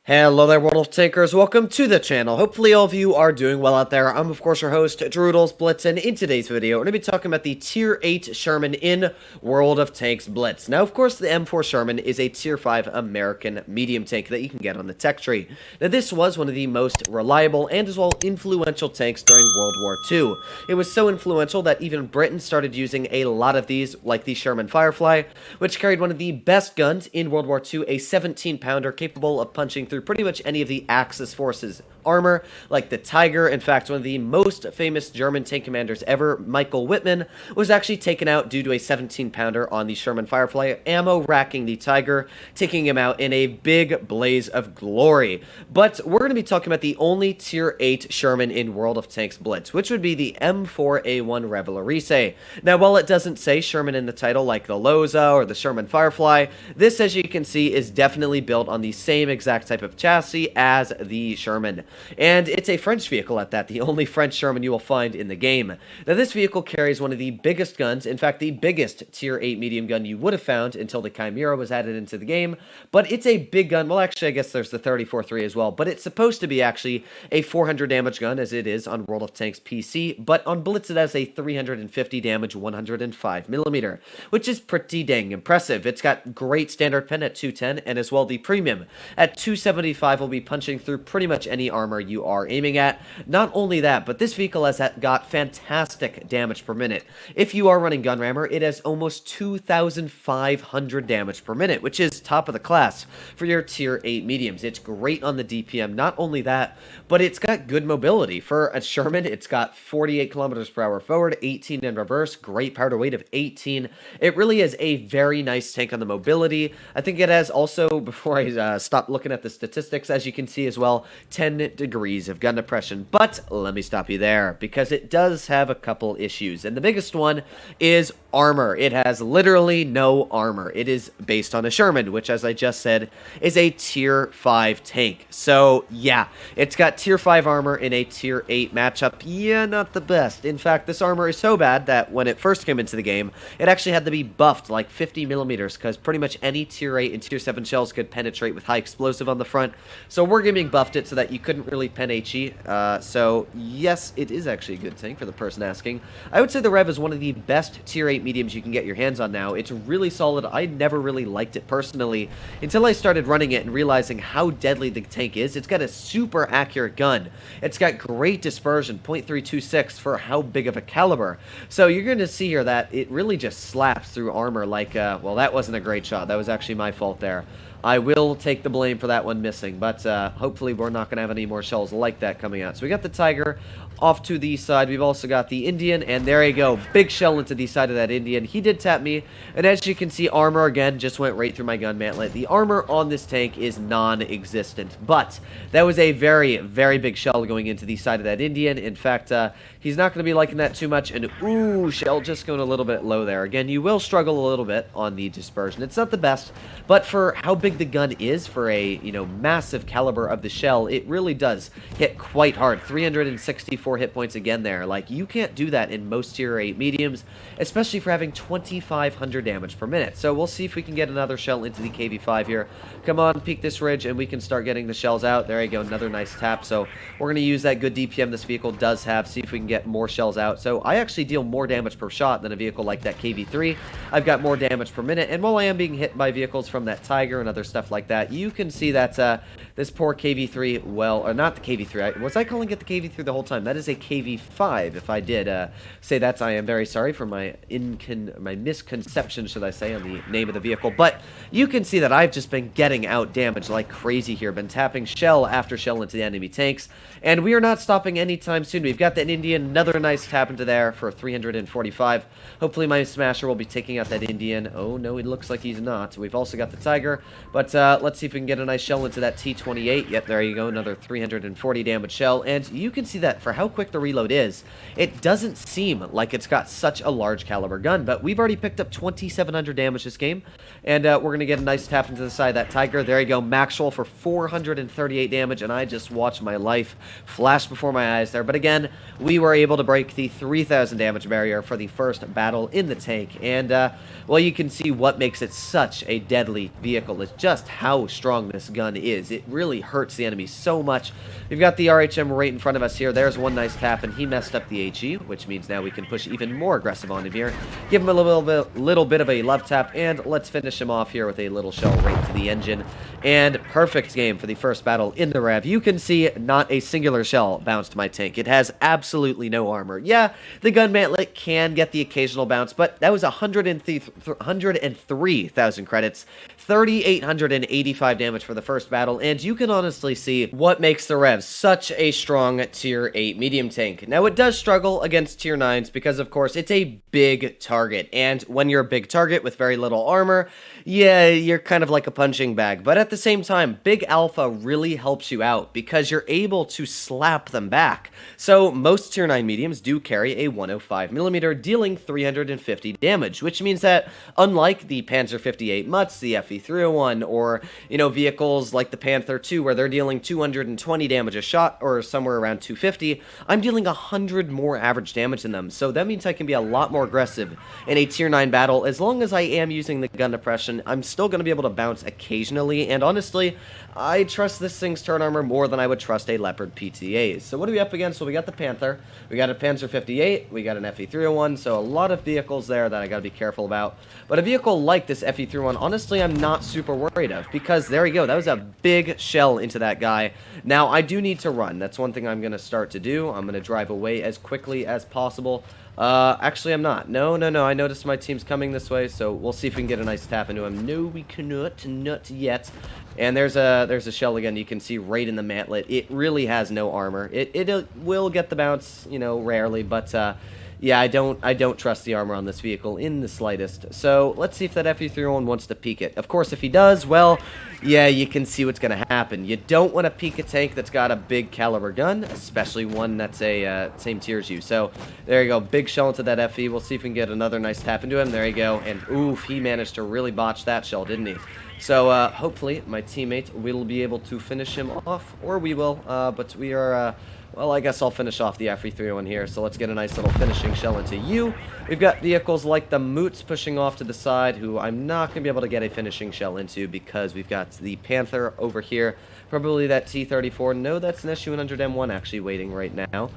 Hello there, World of Tankers. Welcome to the channel. Hopefully all of you are doing well out there. I'm, of course, your host, World Blitz, and in today's video, we're going to be talking about the Tier 8 Sherman in World of Tanks Blitz. Now, of course, the M4 Sherman is a Tier 5 American medium tank that you can get on the tech tree. Now, this was one of the most reliable and as well influential tanks during World War II. It was so influential that even Britain started using a lot of these, like the Sherman Firefly, which carried one of the best guns in World War II, a 17-pounder capable of punching through pretty much any of the Axis forces armor, like the Tiger. In fact, one of the most famous German tank commanders ever, Michael Wittmann, was actually taken out due to a 17-pounder on the Sherman Firefly, ammo racking the Tiger, taking him out in a big blaze of glory. But we're going to be talking about the only Tier 8 Sherman in World of Tanks Blitz, which would be the M4A1 Rev. Now, while it doesn't say Sherman in the title like the Loza or the Sherman Firefly, this, as you can see, is definitely built on the same exact type of chassis as the Sherman. And it's a French vehicle at that, the only French Sherman you will find in the game. Now, this vehicle carries one of the biggest guns, in fact, the biggest Tier 8 medium gun you would have found until the Chimera was added into the game, but it's a big gun. Well, actually, I guess there's the 34-3 as well, but it's supposed to be actually a 400 damage gun, as it is on World of Tanks PC, but on Blitz it has a 350 damage 105mm, which is pretty dang impressive. It's got great standard pen at 210, and as well the premium at 275 will be punching through pretty much any armor you are aiming at. Not only that, but this vehicle has got fantastic damage per minute. If you are running gun rammer, it has almost 2,500 damage per minute, which is top of the class for your Tier 8 mediums. It's great on the DPM. Not only that, but it's got good mobility. For a Sherman, it's got 48 kilometers per hour forward, 18 in reverse, great power to weight of 18. It really is a very nice tank on the mobility. I think it has also, before I stop looking at the statistics, as you can see as well, 10 degrees of gun depression. But let me stop you there, because it does have a couple issues, and the biggest one is armor. It has literally no armor. It is based on a Sherman, which, as I just said, is a Tier 5 tank. So yeah, it's got Tier 5 armor in a Tier 8 matchup. Yeah, not the best. In fact, this armor is so bad that when it first came into the game, it actually had to be buffed like 50mm, because pretty much any Tier 8 and Tier 7 shells could penetrate with high explosive on the front. So Wargaming buffed it so that you couldn't really pen HE. So yes, it is actually a good tank for the person asking. I would say the Rev is one of the best Tier 8 mediums you can get your hands on now. It's really solid. I never really liked it personally until I started running it and realizing how deadly the tank is. It's got a super accurate gun. It's got great dispersion, .326 for how big of a caliber. So you're going to see here that it really just slaps through armor like, well, that wasn't a great shot. That was actually my fault there. I will take the blame for that one missing, but hopefully we're not going to have any more shells like that coming out. So we got the Tiger off to the side. We've also got the Indian, and there you go. Big shell into the side of that Indian. He did tap me, and as you can see, armor again just went right through my gun mantlet. The armor on this tank is non-existent, but that was a very, very big shell going into the side of that Indian. In fact, he's not going to be liking that too much, and ooh, shell just going a little bit low there. Again, you will struggle a little bit on the dispersion. It's not the best, but for how big the gun is, for a, massive caliber of the shell, it really does hit quite hard. 364 hit points again there. Like, you can't do that in most Tier 8 mediums, especially for having 2,500 damage per minute. So we'll see if we can get another shell into the KV-5 here. Come on, peek this ridge, and we can start getting the shells out. There you go, another nice tap. So we're going to use that good DPM this vehicle does have, see if we can get more shells out. So I actually deal more damage per shot than a vehicle like that KV-3. I've got more damage per minute, and while I am being hit by vehicles from that Tiger and other stuff like that, you can see that this poor KV-3, well, or not the KV-3, was I calling it the KV-3 the whole time? That is a KV-5. If I did say that, I am very sorry for my misconception, should I say, on the name of the vehicle. But you can see that I've just been getting out damage like crazy here, been tapping shell after shell into the enemy tanks, and we are not stopping anytime soon. We've got that Indian, another nice tap into there for 345. Hopefully my Smasher will be taking out that Indian. Oh no, it looks like he's not. We've also got the Tiger, but let's see if we can get a nice shell into that T28. Yep, there you go, another 340 damage shell, and you can see that for how quick the reload is, it doesn't seem like it's got such a large caliber gun, but we've already picked up 2,700 damage this game, and we're going to get a nice tap into the side of that Tiger. There you go, max roll for 438 damage, and I just watched my life flash before my eyes there. But again, we were able to break the 3,000 damage barrier for the first battle in the tank, and well, you can see what makes it such a deadly vehicle is just how strong this gun is. It really hurts the enemy so much. We've got the RHM right in front of us here. There's one nice tap, and he messed up the HE, which means now we can push even more aggressive on him here. Give him a little bit of a love tap, and let's finish him off here with a little shell right to the engine. And perfect game for the first battle in the Rev. You can see not a singular shell bounced my tank. It has absolutely no armor. Yeah, the gun mantlet can get the occasional bounce, but that was 103,000 credits, 3,885 damage for the first battle, and you can honestly see what makes the Rev such a strong tier 8 medium tank. Now, it does struggle against tier 9s because, of course, it's a big target, and when you're a big target with very little armor, yeah, you're kind of like a punching bag. But at the same time, Big Alpha really helps you out because you're able to slap them back. So most tier 9 mediums do carry a 105mm, dealing 350 damage, which means that unlike the Panzer 58 Mutts, the FE301, or, vehicles like the Panther II, where they're dealing 220 damage a shot, or somewhere around 250, I'm dealing 100 more average damage than them. So that means I can be a lot more aggressive in a tier 9 battle. As long as I am using the gun depression, I'm still going to be able to bounce occasionally, and honestly, I trust this thing's turn armor more than I would trust a Leopard PTAs. So what are we up against? Well, we got the Panther, we got a Panzer 58, we got an FE301, so a lot of vehicles there that I gotta be careful about. But a vehicle like this FE301, honestly, I'm not super worried of, because there we go, that was a big shell into that guy. Now, I do need to run. That's one thing I'm gonna start to do. I'm gonna drive away as quickly as possible. Actually, I'm not. No, I noticed my team's coming this way, so we'll see if we can get a nice tap into him. No, we cannot, not yet. And there's a shell again, you can see right in the mantlet. It really has no armor. It will get the bounce, rarely, but, yeah, I don't trust the armor on this vehicle in the slightest. So, let's see if that FE301 wants to peek it. Of course, if he does, well, yeah, you can see what's going to happen. You don't want to peek a tank that's got a big caliber gun, especially one that's a same tier as you. So, there you go, big shell into that FE. We'll see if we can get another nice tap into him. There you go, and oof, he managed to really botch that shell, didn't he? So, hopefully, my teammate will be able to finish him off, or we will, but we are, well, I guess I'll finish off the FE301 here, so let's get a nice little finishing shell into you. We've got vehicles like the Moots pushing off to the side, who I'm not going to be able to get a finishing shell into because we've got the Panther over here, probably that T-34. No, that's an SU-100M1 actually waiting right now.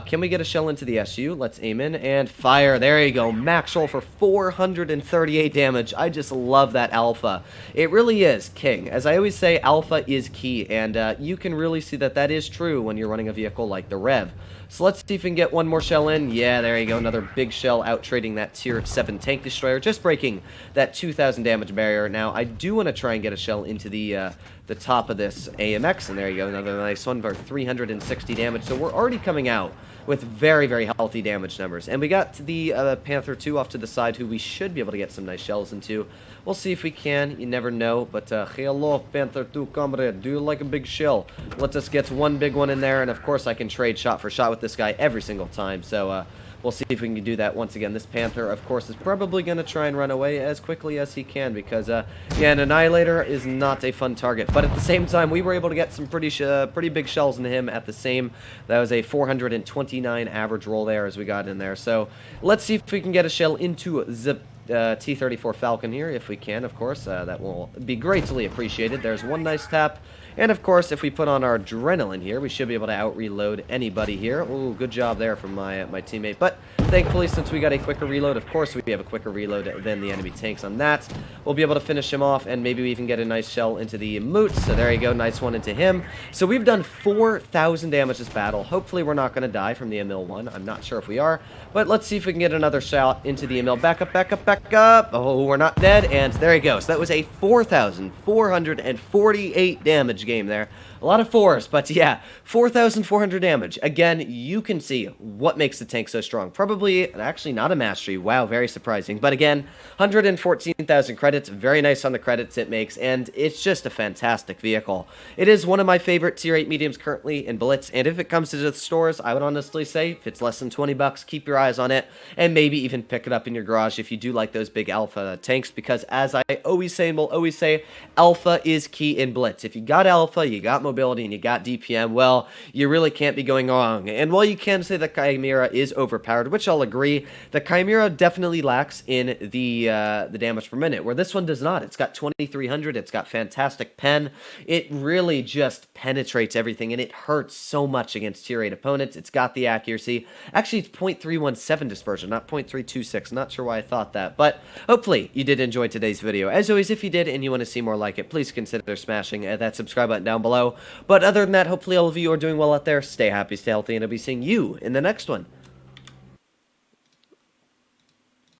Can we get a shell into the SU? Let's aim in and fire. There you go. Max roll for 438 damage. I just love that Alpha. It really is king. As I always say, Alpha is key, and you can really see that that is true when you're running a vehicle like the Rev. So let's see if we can get one more shell in. Yeah, there you go. Another big shell out trading that tier 7 tank destroyer, just breaking that 2,000 damage barrier. Now, I do want to try and get a shell into the top of this AMX, and there you go. Another nice one for 360 damage. So we're already coming out with very, very healthy damage numbers. And we got the Panther 2 off to the side, who we should be able to get some nice shells into. We'll see if we can. You never know. But, hello, Panther 2, comrade. Do you like a big shell? Let us get one big one in there. And, of course, I can trade shot for shot with this guy every single time. So, we'll see if we can do that once again. This Panther, of course, is probably going to try and run away as quickly as he can because, yeah, an Annihilator is not a fun target. But at the same time, we were able to get some pretty big shells into him at the same. That was a 429 average roll there as we got in there. So let's see if we can get a shell into the T-34 Falcon here, if we can, of course. That will be greatly appreciated. There's one nice tap. And, of course, if we put on our adrenaline here, we should be able to out-reload anybody here. Ooh, good job there from my teammate. But, thankfully, since we got a quicker reload, of course we have a quicker reload than the enemy tanks on that. We'll be able to finish him off, and maybe we even get a nice shell into the Moot. So, there you go, nice one into him. So, we've done 4,000 damage this battle. Hopefully, we're not going to die from the ML1. I'm not sure if we are. But, let's see if we can get another shot into the ML. Back up, back up, back up. Oh, we're not dead, and there you go. So, that was a 4,448 damage game there. A lot of fours, but yeah, 4,400 damage. Again, you can see what makes the tank so strong. Probably, actually not a mastery. Wow, very surprising. But again, 114,000 credits. Very nice on the credits it makes, and it's just a fantastic vehicle. It is one of my favorite tier 8 mediums currently in Blitz, and if it comes to the stores, I would honestly say, if it's less than 20 bucks, keep your eyes on it, and maybe even pick it up in your garage if you do like those big Alpha tanks, because as I always say and will always say, Alpha is key in Blitz. If you got Alpha, you got mobility and you got DPM, well, you really can't be going wrong. And while you can say the Chimera is overpowered, which I'll agree, the Chimera definitely lacks in the damage per minute, where this one does not. It's got 2300, it's got fantastic pen. It really just penetrates everything, and it hurts so much against tier 8 opponents. It's got the accuracy. Actually, it's 0.317 dispersion, not 0.326. Not sure why I thought that, but hopefully you did enjoy today's video. As always, if you did and you want to see more like it, please consider smashing that subscribe button down below. But other than that, hopefully all of you are doing well out there. Stay happy, stay healthy, and I'll be seeing you in the next one.